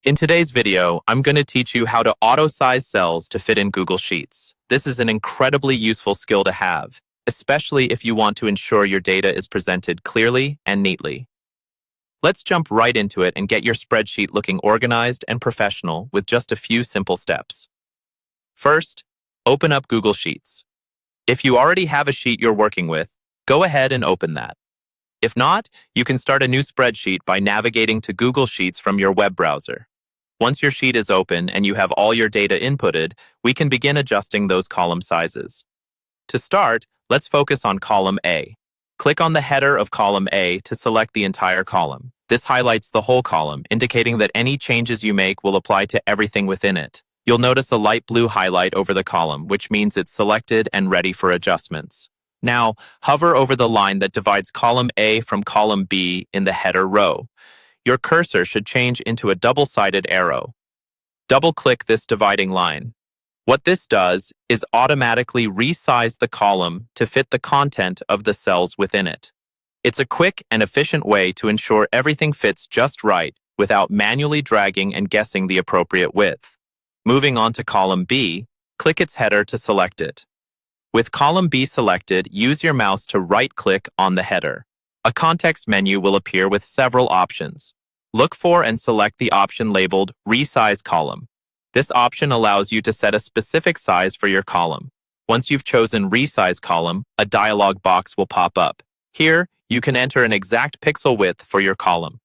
In today's video, I'm going to teach you how to auto-size cells to fit in Google Sheets. This is an incredibly useful skill to have, especially if you want to ensure your data is presented clearly and neatly. Let's jump right into it and get your spreadsheet looking organized and professional with just a few simple steps. First, open up Google Sheets. If you already have a sheet you're working with, go ahead and open that. If not, you can start a new spreadsheet by navigating to Google Sheets from your web browser. Once your sheet is open and you have all your data inputted, we can begin adjusting those column sizes. To start, let's focus on column A. Click on the header of column A to select the entire column. This highlights the whole column, indicating that any changes you make will apply to everything within it. You'll notice a light blue highlight over the column, which means it's selected and ready for adjustments. Now, hover over the line that divides column A from column B in the header row. Your cursor should change into a double-sided arrow. Double-click this dividing line. What this does is automatically resize the column to fit the content of the cells within it. It's a quick and efficient way to ensure everything fits just right without manually dragging and guessing the appropriate width. Moving on to column B, click its header to select it. With column B selected, use your mouse to right-click on the header. A context menu will appear with several options. Look for and select the option labeled Resize Column. This option allows you to set a specific size for your column. Once you've chosen Resize Column, a dialog box will pop up. Here, you can enter an exact pixel width for your column.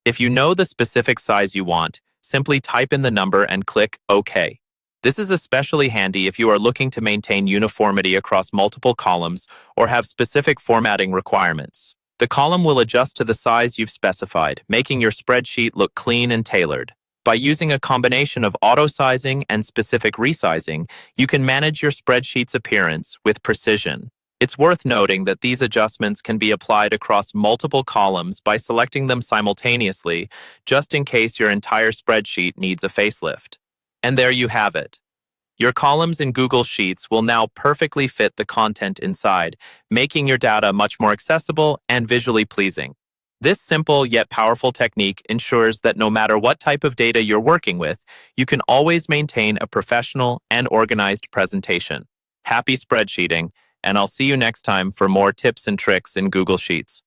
If you know the specific size you want, simply type in the number and click OK. This is especially handy if you are looking to maintain uniformity across multiple columns or have specific formatting requirements. The column will adjust to the size you've specified, making your spreadsheet look clean and tailored. By using a combination of auto-sizing and specific resizing, you can manage your spreadsheet's appearance with precision. It's worth noting that these adjustments can be applied across multiple columns by selecting them simultaneously, just in case your entire spreadsheet needs a facelift. And there you have it. Your columns in Google Sheets will now perfectly fit the content inside, making your data much more accessible and visually pleasing. This simple yet powerful technique ensures that no matter what type of data you're working with, you can always maintain a professional and organized presentation. Happy spreadsheeting, and I'll see you next time for more tips and tricks in Google Sheets.